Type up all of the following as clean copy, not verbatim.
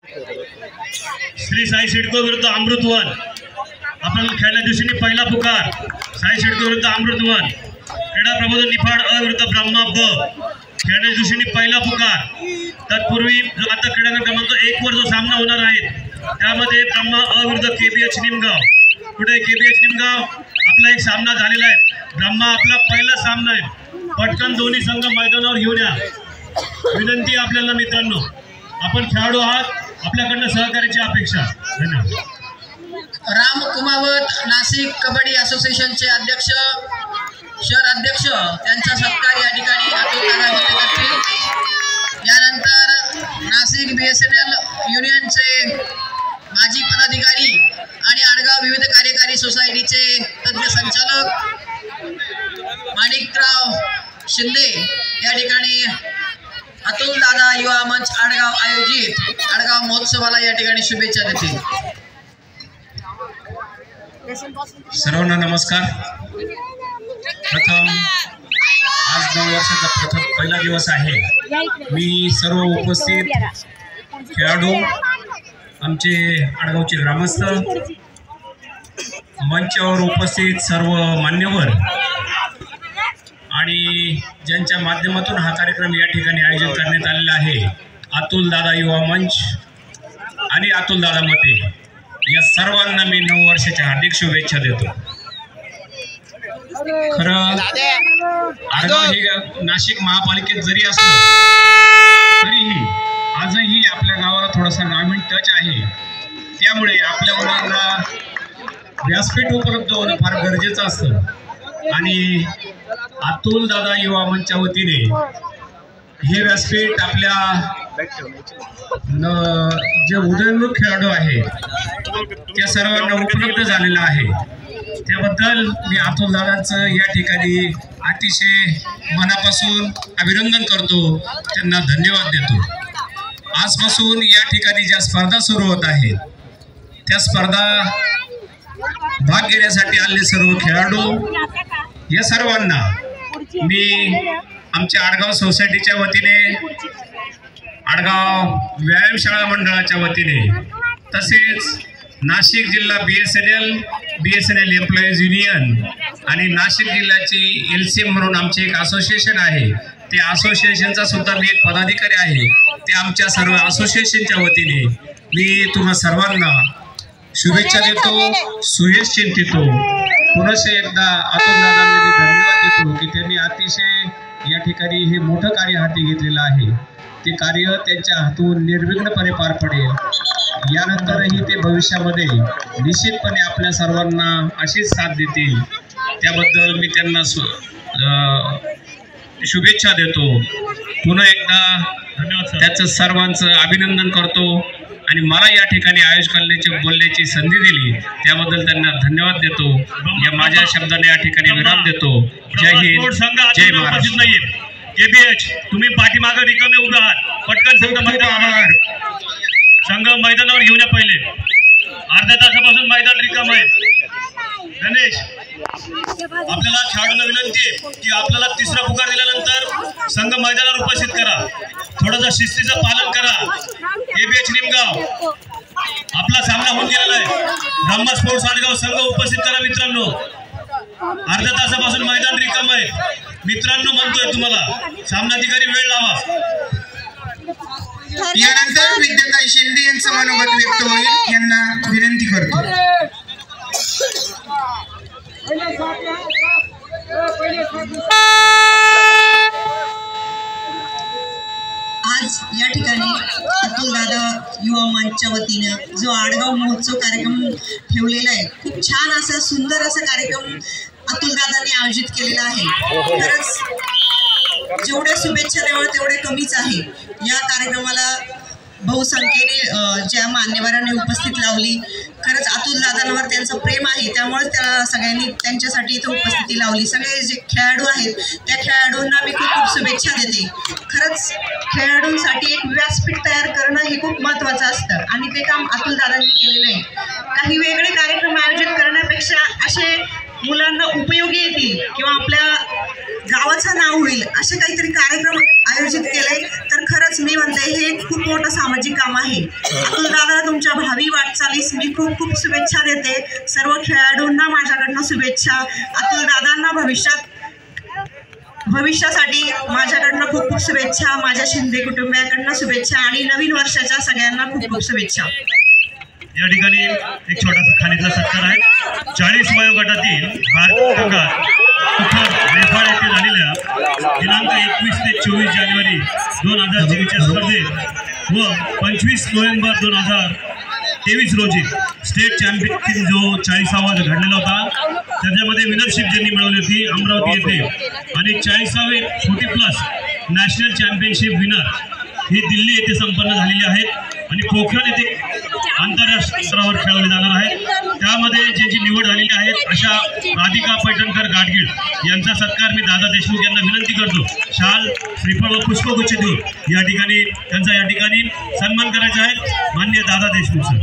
श्री साई सिडको विरुद्ध अमृतवन। आपण खेळल्या दिवशी पहिला पुकार साई सिडको विरुद्ध अमृतवन। क्रीडा प्रबोधन निफाड अ विरुद्ध ब्रह्मा ब। खेळल्या दिवशी पहिला पुकार। तत्पूर्वी आता क्रीडांगण क्रमांक 1 वर जो सामना होणार आहे त्यामध्ये ब्रह्मा अ विरुद्ध केबीएच निमगाव। पुढे केबीएच निमगाव आपला एक सामना झालेला आहे। ब्रह्मा आपला पहिला सामना आहे। पटकन दोन्ही संघ मैदानावर घेऊन या विनंती आपल्याला मित्रांनो। आपण खेळाडू आहात, आपल्याकडनं सहकार्याची अपेक्षा। धन्यवाद। राम कुमावत नाशिक कबड्डी असोसिएशनचे अध्यक्ष शहर अध्यक्ष त्यांचा सत्कार या ठिकाणी करतील। यानंतर नाशिक बीएसएनएल युनियनचे माजी पदाधिकारी आणि आडगाव विविध कार्यकारी सोसायटीचे तज्ञ संचालक माणिकराव शिंदे या ठिकाणी अतुल दादा युवा मंच आडगाव आयोजित आडगाव महोत्सवाला या ठिकाणी शुभेच्छा देतील। सर्वांना नमस्कार। प्रथम आज 9 वर्षाचा पहिला दिवस आहे। मी सर्व उपस्थित खेळाडू, आमचे आडगावचे ग्रामस्थ, मंचावर उपस्थित सर्व मान्यवर आणि ज्यांच्या माध्यमातून हा कार्यक्रम या ठिकाणी आयोजित करण्यात आलेला आहे, अतुल दादा युवा मंच आणि अतुल दादा मते, या सर्वांना मी 9 वर्षाच्या हार्दिक शुभेच्छा देतो। खरं आडगाव हे नाशिक महापालिकेत जरी असलं तरीही आजही आपल्या गावाला थोडासा ग्रामीण टच आहे। त्यामुळे आपल्या मुलांना व्यासपीठ उपलब्ध होणं फार गरजेचं असतं आणि अतुल दादा युवा मंचच्या वतीने हे व्यासपीठ आपल्या जे उदयोन्मुख खेळाडू आहे त्या सर्वांना उपलब्ध झालेलं आहे। त्याबद्दल मी अतुल दादांचं या ठिकाणी अतिशय मनापासून अभिनंदन करतो, त्यांना धन्यवाद देतो। आजपासून या ठिकाणी ज्या स्पर्धा सुरू होत आहेत त्या स्पर्धा भाग घेण्यासाठी आलेले सर्व खेळाडू या सर्वांना मी आमच्या आडगाव सोसायटीच्या वतीने, आडगाव व्यायामशाळा मंडळाच्या वतीने, तसेच नाशिक जिल्हा बीएसएनएल एम्प्लॉईज युनियन आणि नाशिक जिल्ह्याची एलसीएम म्हणून आमचे एक असोसिएशन आहे, त्या असोसिएशनचा सुद्धा मी एक पदाधिकारी आहे। ते आमच्या सर्व असोसिएशनच्या वतीने मी तुम्हा सर्वांना शुभेच्छा देतो, सुयश चिंतितो। पुनश्च एकदा अतुल दादांना मी धन्यवाद देतो की त्यांनी अतिशय या ठिकाणी हे मोठं कार्य हाती घेतलेलं आहे। ते कार्य त्यांच्या हातून निर्विघ्नपणे पार पडेल। यानंतरही ते भविष्यामध्ये निश्चितपणे आपल्या सर्वांना अशीच साथ देतील, त्याबद्दल मी त्यांना शुभेच्छा देतो। पुन्हा एकदा धन्यवाद, त्याचं सर्वांचं अभिनंदन करतो आणि मला या ठिकाणी आयोजन बोलण्याची संधी दिली त्याबद्दल त्यांना धन्यवाद देतो। या माझ्या शब्दाने या ठिकाणी विराम देतो। जय हिंद, जय महाराष्ट्र। केबीएच तुम्ही पाठीमागे रिकामे उभे आहात, पटकन संघ मैदानावर घेऊन या। पहिले अर्ध्या तासापासून मैदान रिकाम आहे। गणेश, आपल्याला खेळाडूंना विनंती आहे की आपल्याला तिसरा पुकार दिल्यानंतर संघ मैदानावर उपस्थित करा, थोडंसं शिस्तीचं पालन करा। केबीएच निमगाव आपला सामना होऊन गेलेला आहे। ब्रह्मा स्पोर्ट्स आडगाव संघ उपस्थित करा मित्रांनो। अर्ध्या तासापासून मैदान रिकाम आहे मित्रांनो, म्हणतोय तुम्हाला सामनाधिकारी वेळ लावा। यानंतर विद्याताई शिंदे यांचं मनोगत व्यक्त होईल, यांना विनंती करतो। आज या ठिकाणी अतुल दादा युवा मंचच्या वतीने जो आडगाव महोत्सव कार्यक्रम ठेवलेला आहे, खूप छान असा सुंदर असा कार्यक्रम अतुल दादांनी आयोजित केलेला आहे। खरंच जेवढ्या शुभेच्छा द्यावं तेवढे कमीच आहे। या कार्यक्रमाला बहुसंख्येने ज्या मान्यवरांनी उपस्थित लावली, खरंच अतुल दादांवर त्यांचं प्रेम आहे, त्यामुळे त्या सगळ्यांनी त्यांच्यासाठी इथं उपस्थिती लावली। सगळे जे खेळाडू आहेत त्या खेळाडूंना मी खूप खूप शुभेच्छा देते। खरंच खेळाडूंसाठी एक व्यासपीठ तयार करणं हे खूप महत्त्वाचं असतं आणि ते काम अतुल दादांनी केलेलं आहे। काही वेगळे कार्यक्रम आयोजित करण्यापेक्षा असे मुलांना उपयोगी येतील किंवा आपल्या गावाचं नाव होईल असे काहीतरी कार्यक्रम आयोजित केले तर खरंच मी म्हणते हे खूप मोठं सामाजिक काम आहे. अतुल दादा, तुमच्या भावी वाटचालीस मी खूप खूप शुभेच्छा देते. सर्व खेळाडूंना माझ्याकडनं शुभेच्छा. अतुल दादांना भविष्यासाठी माझ्याकडनं खूप खूप शुभेच्छा. माझ्या शिंदे कुटुंबियाकडनं शुभेच्छा आणि नवीन वर्षाच्या सगळ्यांना खूप खूप शुभेच्छा. या ठिकाणी एक छोटासा खाणीचा सत्कार आहे. 40 वयोगटातील नेपाळ येथे झालेल्या दिनांक 21 ते 24 जानेवारी 2024 स्पर्धेत व 25 नोव्हेंबर 2023 रोजी स्टेट चॅम्पियनशिप जो 40वा घडलेला होता त्याच्यामध्ये विनरशिप ज्यांनी मिळवली होती अमरावती येथे आणि 40वे 40+ नॅशनल चॅम्पियनशिप विनर ही दिल्ली येथे संपन्न झालेली आहेत आणि पोखरण येथे आंतरराष्ट्रीय स्तरावर खेळवले जाणार आहेत. त्यामध्ये ज्यांची निवड झालेली आहे अशा राधिका पैठणकर गाडगीळ यांचा सत्कार मी दादा देशमुख यांना विनंती करतो. शाल, श्रीफळ व पुष्पगुच्छ देऊन या ठिकाणी त्यांचा या ठिकाणी सन्मान करायचा आहे. माननीय दादा देशमुख सर.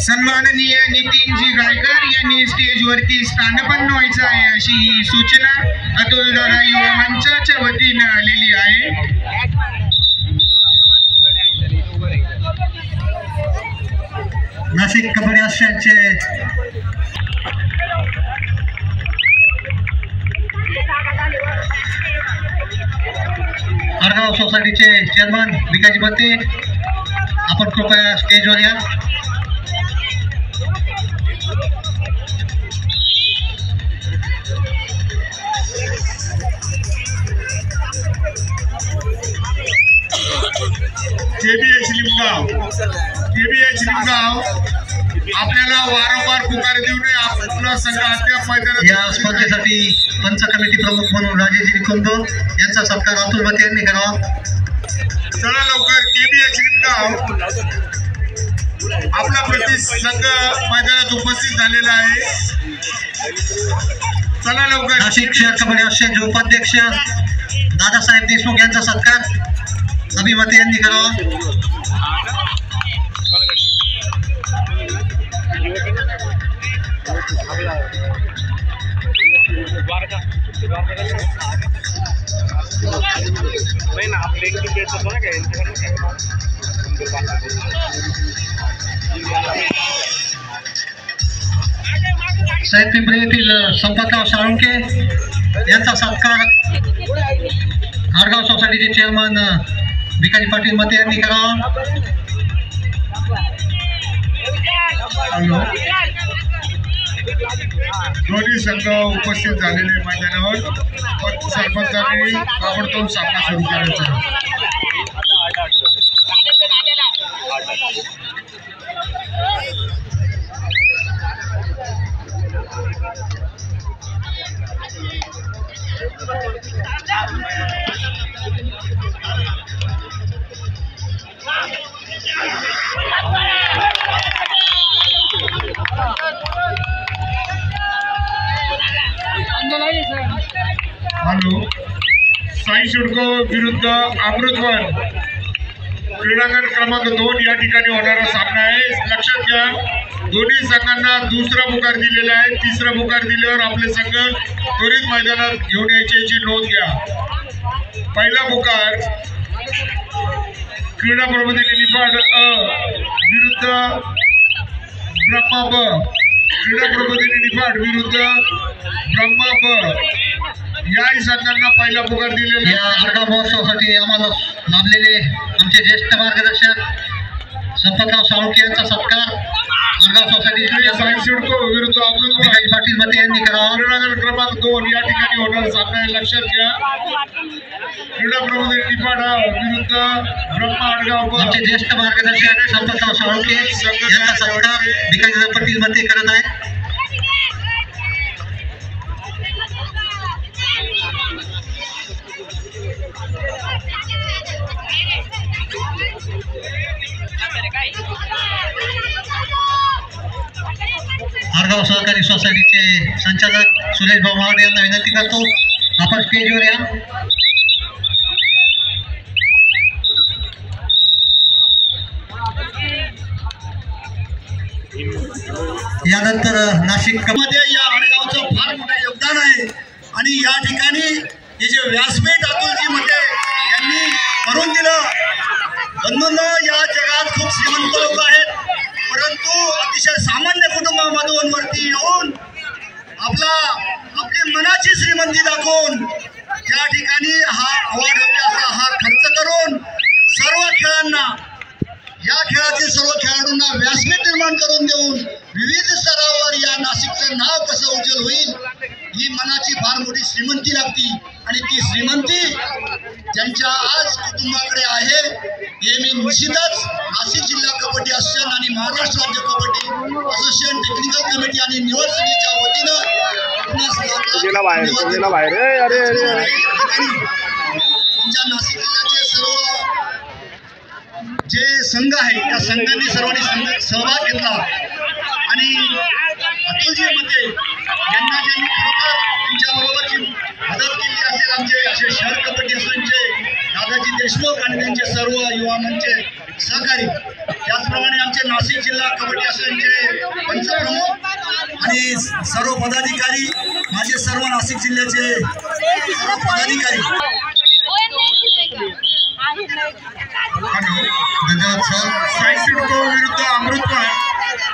सन्माननीय नितीनजी गायकर यांनी स्टेजवरती स्थानपन्न व्हायचं आहे अशी सूचना अतुल दादा युवा मंचाच्या वतीने आलेली आहे. नाशिक कबड्डी असोसिएशनचे आडगाव सोसायटीचे चेअरमन भिकाजी बत्ते, आपण कृपया स्टेजवर या. केबीएच लिंगाव आपल्याला वारंवार पुकार देऊ नये. आपला संघ अद्याप मैदानात या स्पर्धेसाठी पंच कमिटी प्रमुख म्हणून राजेश निकुंद यांचा सत्कार अतुल बत्ते यांनी करावा. चला लवकर. केबीएच लिंगाव आपला संघ मैदानात उपस्थित झालेला आहे. चला लवकर. नाशिक शहर कबड्डी असोसिएशनचे उपाध्यक्ष दादासाहेब देशमुख यांचा सत्कार अभिमते यांनी करावा. साहेब पिंपरी येथील संपतराव साळुंके यांचा सत्कार आडगाव सोसायटीचे चेअरमन भिकाजी पाटील मते यांनी करावा. दोन्ही संघ उपस्थित झालेले मैदानावर सरपंचांनी ताबडतोब सामना सुरू करायचा. साई शिडको विरुद्ध अमृतवन क्रीडांगण क्रमांक 2 या ठिकाणी होणारा सामना आहे. लक्षात घ्या, दोन्ही संघांना दुसरा पुकार दिलेला आहे. तिसरा पुकार दिल्यावर आपले संघ त्वरित मैदानात घेऊन यायची नोंद घ्या. पहिला पुकार क्रीडा प्रबोधिनी निफाड विरुद्ध ब्रह्मा ब. क्रीडा प्रबोधिनी निफाड विरुद्ध ब्रह्मा ब याही संघांना पहिला पुकार दिलेला. या आडगाव महोत्सवासाठी आम्हाला लाभलेले आमचे ज्येष्ठ मार्गदर्शक संपतराव साळुंके यांचा सत्कार आडगाव सोसायटीचे साई शिडको विरुद्ध अमृतवन भिकाजी पाटील मते यांनी करावा. क्रीडांगण क्रमांक 2 या ठिकाणी होणारा सामना आहे. लक्षात घ्या, क्रीडा प्रबोधिनी निफाड विरुद्ध ब्रह्मा आडगाव. आमचे ज्येष्ठ मार्गदर्शक संपतराव साळुंके यांचा सत्कार भिकाजी पाटील मते करत आहे. आडगाव सहकारी सोसायटीचे संचालक सुरेश भाऊ मावडे यांना विनंती करतो, आपण स्टेजवर या. यानंतर नाशिक मध्ये या आडगावचं फार मोठं योगदान आहे आणि या ठिकाणी हे जे व्यासपीठ अतुलजी मते यांनी करून दिलं. बंधूंनो, या जगात खूप श्रीमंत लोक आहेत, परंतु अतिशय सामान्य कुटुंबामधून वरती येऊन आपली मनाची श्रीमंती दाखवून त्या ठिकाणी हा अवाढव्य हा खर्च करून सर्व खेळांना, या खेळातील सर्व खेळाडूंना व्यासपीठ निर्माण करून देऊन विविध स्तरावर या नाशिकचं नाव कसं उज्ज्वल होईल, ही मनाची फार मोठी श्रीमंती लागती. आणि ती श्रीमंती ज्यांच्या आज कुटुंबाकडे आहे, हे मी निश्चितच नाशिक जिल्हा कबड्डी असोसिएशन आणि महाराष्ट्र राज्य कबड्डी असोसिएशन टेक्निकल कमिटी आणि निवड समितीच्या वतीनं तुमच्या नाशिक जिल्ह्याचे सर्व जे संघ आहे त्या संघांनी सर्वांनी सहभाग घेतला. आणि अतुलजी मते यांना ज्यांनी खरोखर त्यांच्याबरोबरची मदत केली असेल, आमचे शहर कबड्डी असोसिएशनचे दादाजी देशमुख आणि त्यांचे सर्व युवा मंचचे सहकारी, त्याचप्रमाणे आमचे नाशिक जिल्हा कबड्डी असोसिएशनचे पंचप्रमुख आणि सर्व पदाधिकारी, माझे सर्व नाशिक जिल्ह्याचे सर्व पदाधिकारी. साई सिडको विरुद्ध अमृतवान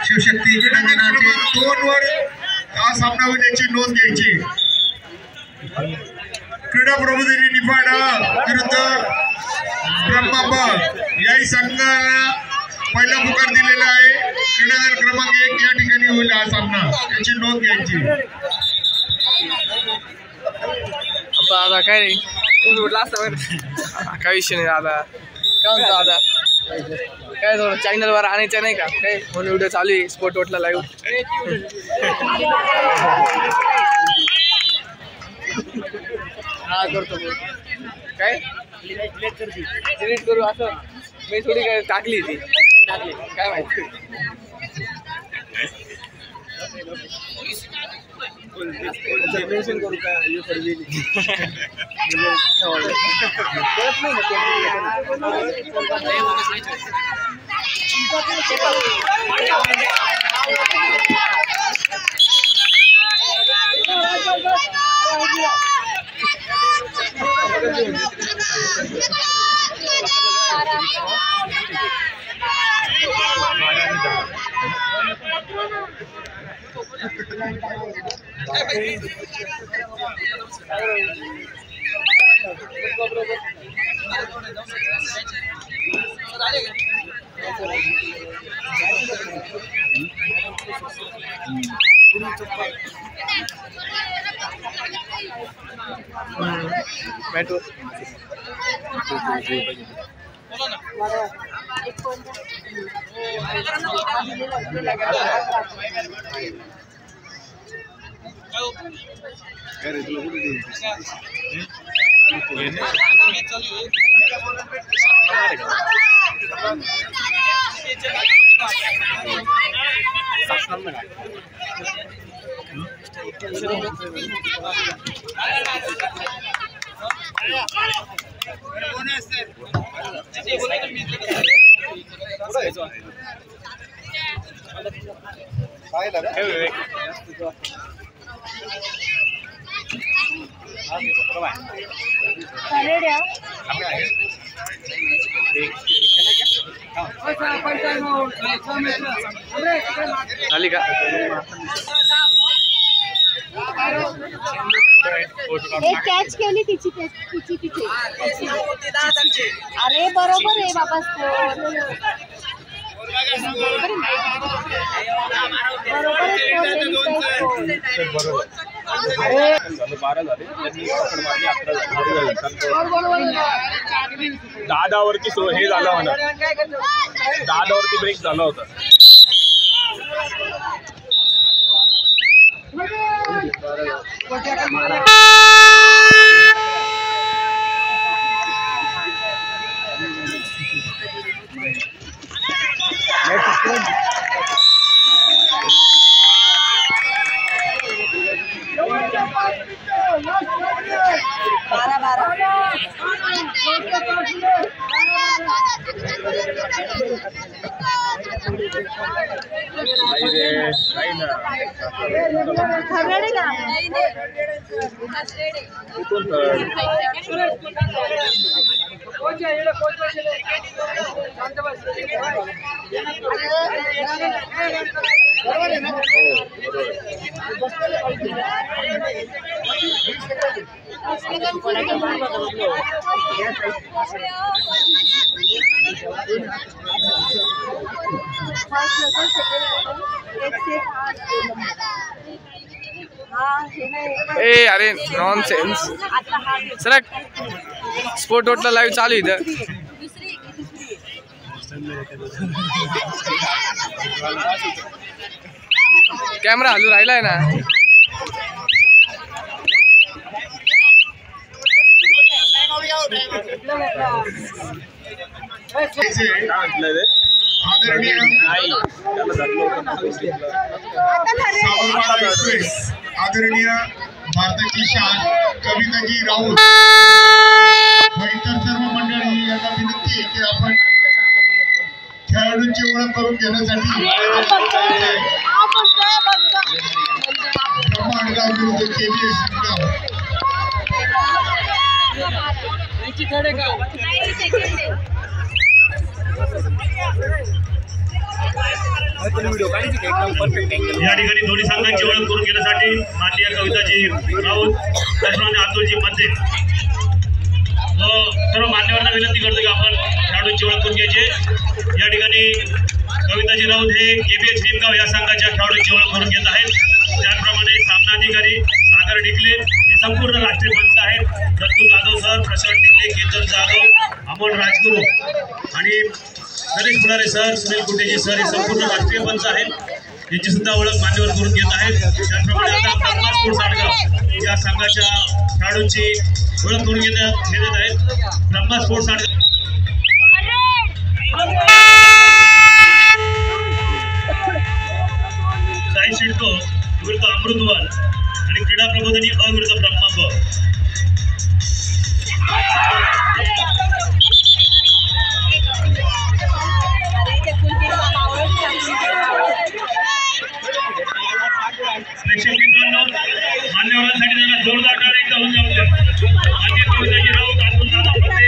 शिवशक्ती क्रीडांगणाचे 2 वर हा सामना होण्याची नोंद घ्यायची. क्रीडा प्रबोधिनी निफाड विरुद्ध ब्रह्माबाद याही संघाला पहिला पुकार दिलेला आहे. क्रीडांगण क्रमांक 1 या ठिकाणी होईल हा सामना, याची नोंद घ्यायची. आता काय नाही काय विषय नाही दादा. काय म्हणतो दादा, काय थोडं चॅनलवर आणायचं नाही का काय, म्हणून व्हिडिओ चालू आहे स्पोर्ट वोटला लाईव्ह. हा करतो काय डिलीट करू असं मी थोडी काय टाकली ती काय माहिती. मेन्शन करू का मेट्रो झाली का एक कॅच केली तिची. अरे बरोबर आहे बाबा. दादावरती हे झालं म्हणा, दादावरती ब्रेक झाला होता. ए अरे नॉनसेन्स सर स्पोर्ट वोटला लाईव्ह चालू इथं कॅमेरा हलू राहिलाय ना आदरणीय भारताची शान कविताजी राऊत व इतर सर्व मंडळी यांना विनंती आहे की आपण खेळाडूंची ओळख करून घेण्यासाठी ब्रह्मांडगाव विरुद्ध KBS या ठिकाणी दोन्ही संघांची ओळख करून घेण्यासाठी माननीय कविताजी राऊत त्याचप्रमाणे अतुलजी मध्ये सर्व मान्यवरांना विनंती करतो की आपण खेळाडूंची ओळख करून घ्यायची। या ठिकाणी कविताजी राऊत हे KBS निमगाव या संघाच्या खेळाडूंची ओळख करून घेत आहेत। त्याचप्रमाणे सामनाधिकारी सागर डिकले हे संपूर्ण राष्ट्रीय पंच आहेत। दत्तू जाधव सर, प्रशांत डिकले, केतन जाधव, अमोल राजगुरू आणि गणेश फुलारे सर, सुनील कुटेजी सर हे संपूर्ण राष्ट्रीय पंच आहेत। यांची सुद्धा ओळख मान्यवर करून घेत आहेत। त्याचप्रमाणे आता ब्रह्मा स्पोर्ट्स आडगाव या संघाच्या खेळाडूंची ओळख करून घेत आहेत। ब्रह्मा स्पोर्ट्स आडगाव साई शिडको विरुद्ध अमृतवन आणि क्रीडा प्रबोधिनी अ विरुद्ध ब्रह्मा ब। प्रेक्षक मित्रांनो, मान्यवरांसाठी त्यांना जोरदार टाळ्या एकदा होऊन जाऊ द्या। मान्य कविताजी राऊत, अतुल दादा मध्ये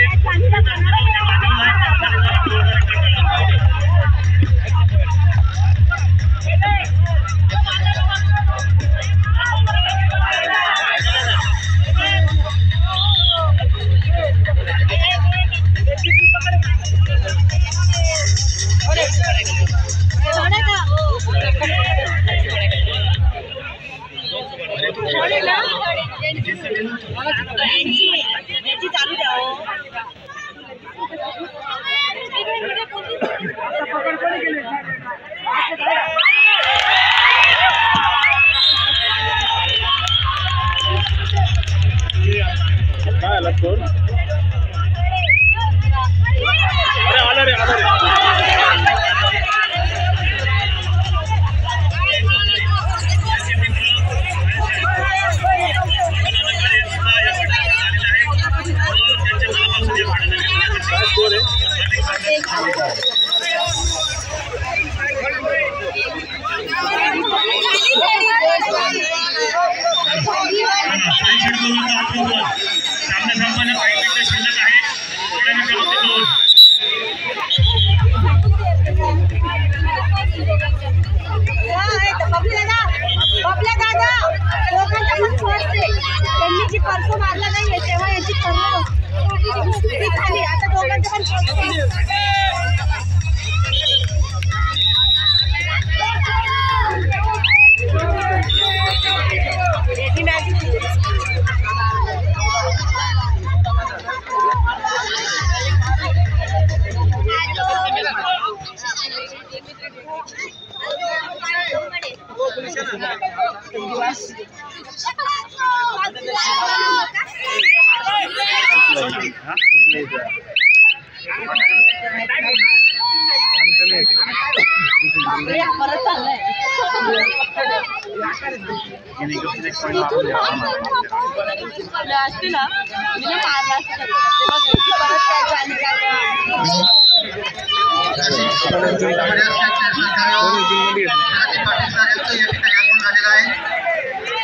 शरद पाटील सर यांचं या ठिकाणी आगमन झालेलं आहे.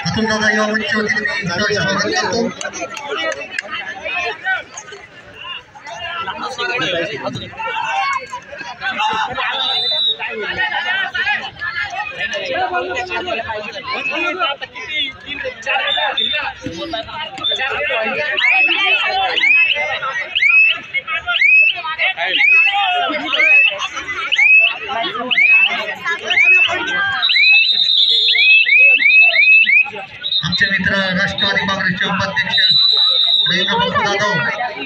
अतुलदादा युवा मंचच्या वतीने मी सहर्ष स्वागत करतो. आमचे मित्र राष्ट्रवादी काँग्रेसचे उपाध्यक्ष रवींद्र जाधव